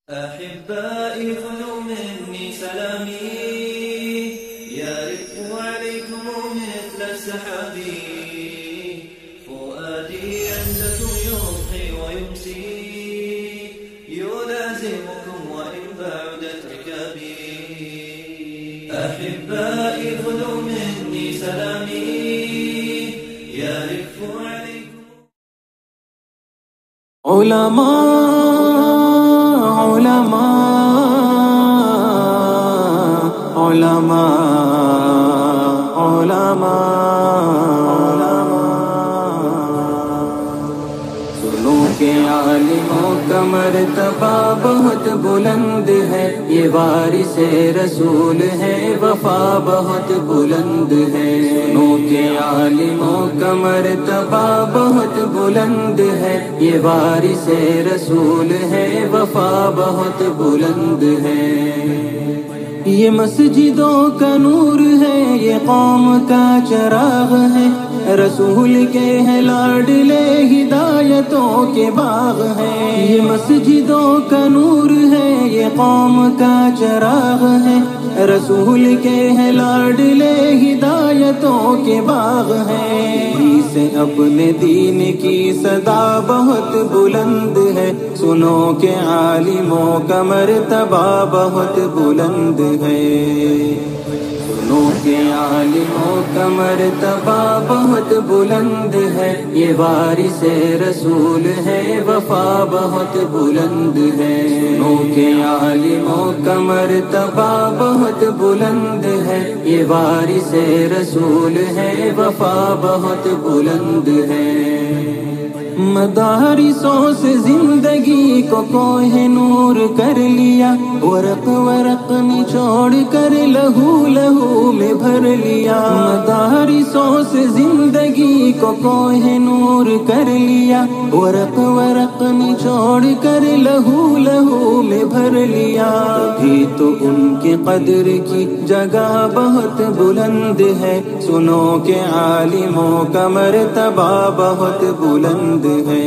أحبائي خذوا مني سلامي يرف عليكم مثل السحاب فؤادي ينزف يضحي ويمسي يلازمكم وإن بعدت ركابي أحبائي خذوا مني سلامي يرف عليكم سنو کہ عالموں کا مرتبہ بہت بلند ہے، یہ وارث رسول ہے، وفا بہت بلند ہے۔ سنو کہ عالموں کا مرتبہ بہت بلند ہے، یہ وارث رسول ہے، وفا بہت بلند ہے۔ یہ مسجدوں کا نور ہے، یہ قوم کا چراغ ہے، رسول کے ہے لاڈلے ہدایتوں کے باغ ہے۔ یہ مسجدوں کا نور ہے، یہ قوم کا چراغ ہے، رسول کے ہے لاڈلے ہدایتوں کے باغ ہے۔ سے اپنے دین کی صدا بہت بلند ہے، سنو کہ عالموں کا مرتبہ بہت بلند ہے۔ سنو کہ عالموں کا مرتبہ بہت بلند ہے، یہ وارث رسول ہے، وفا بہت بلند ہے۔ سنو کہ عالموں کا مرتبہ بہت بلند ہے، یہ وارث رسول ہے، وفا بہت بلند ہے۔ مدارسوں سے زندگی کو کوہ نور کر لیا، ورق ورق نچوڑ کر لہو لہو میں بھر لیا۔ مدارسوں سے زندگی کو کوہ نور کر لیا، ورق ورق نچوڑ کر لہو لہو میں بھر لیا۔ ابھی تو ان کی قدر کی جگہ بہت بلند ہے، سنو کہ عالموں کا مرتبہ بہت بلند ہے۔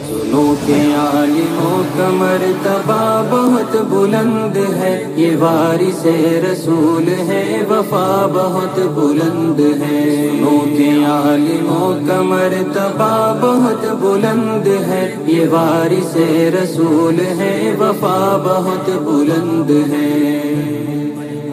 سنو کہ عالموں کا مرتبہ بہت بلند ہے، یہ وارث رسول ہے، وفا بہت بلند ہے۔ سنو کہ عالموں کا مرتبہ بہت بلند ہے، یہ وارث رسول ہے، وفا بہت بلند ہے۔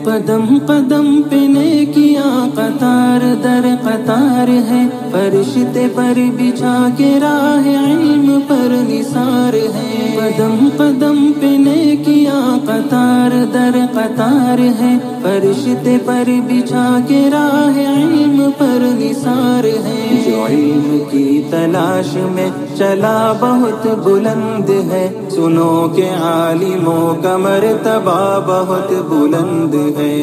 قدم قدم پہ نیکیاں قطار در قطار ہے، فرشتے پر بچھا کے راہ علم پر نثار ہے۔ قدم قدم پہ نیکیاں قطار در قطار ہے، فرشتے پر بچھا کے راہ علم پر نثار ہے۔ جو علم کی تلاش میں چلا بہت بلند ہے، سنو کہ عالموں کا مرتبہ بہت بلند ہے۔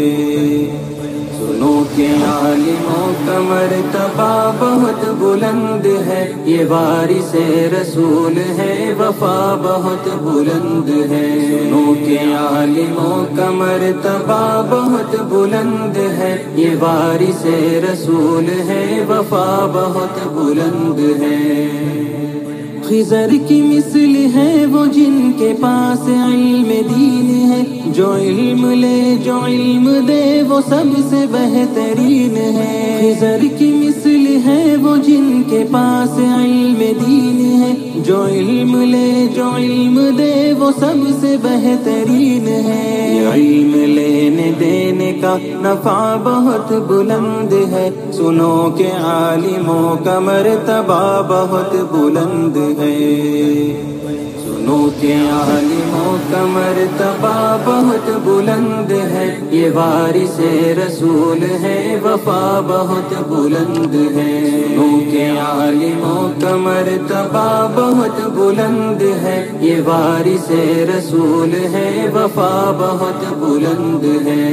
سنو کہ عالموں کا مرتبہ بہت بلند ہے، یہ وارث رسول ہے، وفا بہت بلند ہے۔ سنو کہ عالموں کا مرتبہ بہت بلند ہے، یہ وارث رسول ہے، وفا بہت بلند ہے۔ خضر کی مثل ہے وہ جن کے پاس علم دین ہے، جو علم لے جو علم دے وہ سب سے بہترین ہے۔ خضر کی مثل ہے وہ جن کے پاس علم دین ہے، جو علم لے جو علم دے وہ سب سے بہترین ہے۔ علم لینے دینے کا نفع بہت بلند ہے، سنو کہ عالموں کا مرتبہ بہت بلند ہے۔ سنو کہ عالموں کا مرتبہ بہت بلند ہے، یہ وارث رسول ہے، وفا بہت بلند ہے۔ سنو کہ عالموں کا مرتبہ بہت بلند ہے، یہ وارث رسول ہے، وفا بہت بلند ہے۔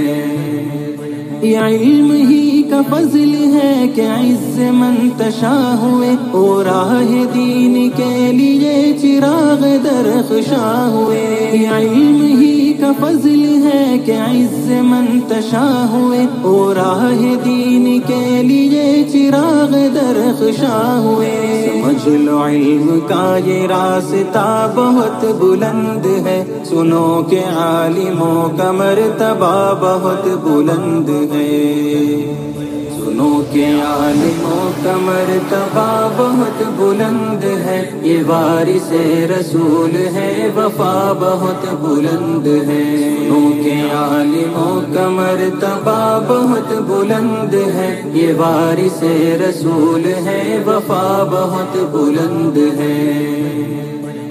یہ علم ہی کا فضل ہے کہ عز منتشا ہوئے، اور راہ دین کے لیے چراغ درخشاں ہوئے۔ یہ علم ہی کا فضل ہے کہ عز منتشا ہوئے، اور راہ دین کے لیے چراغ درخشاں ہوئے۔ سمجھ لو علم کا یہ راستہ بہت بلند ہے، سنو کہ عالموں کا مرتبہ بہت بلند ہے، سنو کہ عالموں کا مرتبہ بہت بلند ہے، یہ وارث رسول ہے، وفا بہت بلند ہے۔ سنو کہ عالموں کا مرتبہ بہت بلند ہے، یہ وارث رسول ہے، وفا بہت بلند ہے۔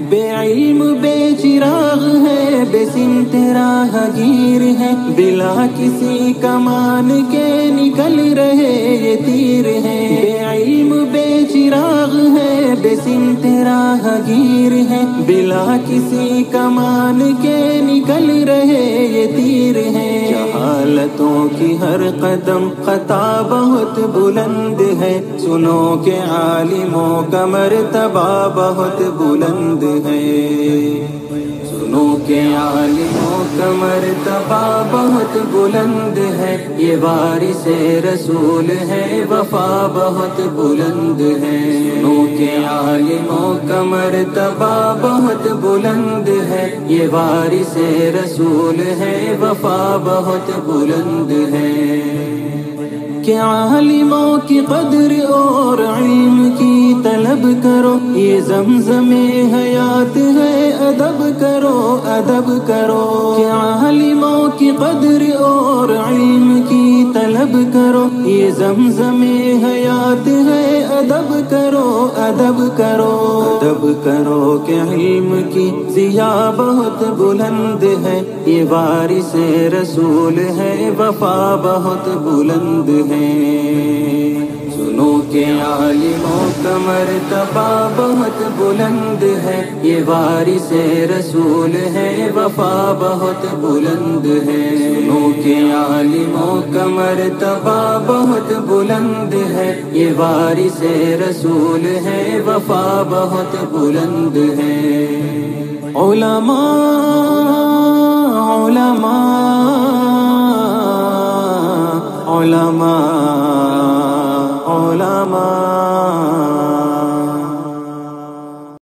بے علم بے چراغ ہے، بے سمت راہ گیر ہے، بلا کسی کمان کے نکل رہے یہ تیر ہے۔ بے علم بے چراغ ہے، بے سمت راہ گیر ہے، بلا کسی کمان کے نکل رہے یہ تیر ہے۔ جہالتوں کی ہر قدم خطا بہت بلند ہے، سنو کہ عالموں کا مرتبہ بہت بلند ہے، سنو کہ عالموں کا مرتبہ بہت بلند ہے، یہ وارث رسول ہے، وفا بہت بلند ہے۔ سنو کہ عالموں کا مرتبہ بہت بلند ہے، یہ وارث رسول ہے، وفا بہت بلند ہے۔ کہ عالموں کی قدر اور علم کی طلب کرو، یہ زمزم حیات ہے، ادب کرو ادب کرو۔ کہ عالموں کی قدر اور علم کی طلب کرو، یہ زمزم حیات ہے، ادب کرو ادب کرو ادب کرو۔ کہ علم کی ضیا بہت بلند ہے، یہ وارث رسول ہے، وفا بہت بلند ہے۔ سنو کہ عالموں کا مرتبہ بہت بلند ہے، یہ وارث رسول ہے، وفا بہت بلند ہے۔ سنو کہ عالموں کا مرتبہ بہت بلند ہے، یہ وارث رسول ہے، وفا بہت بلند ہے۔ علماء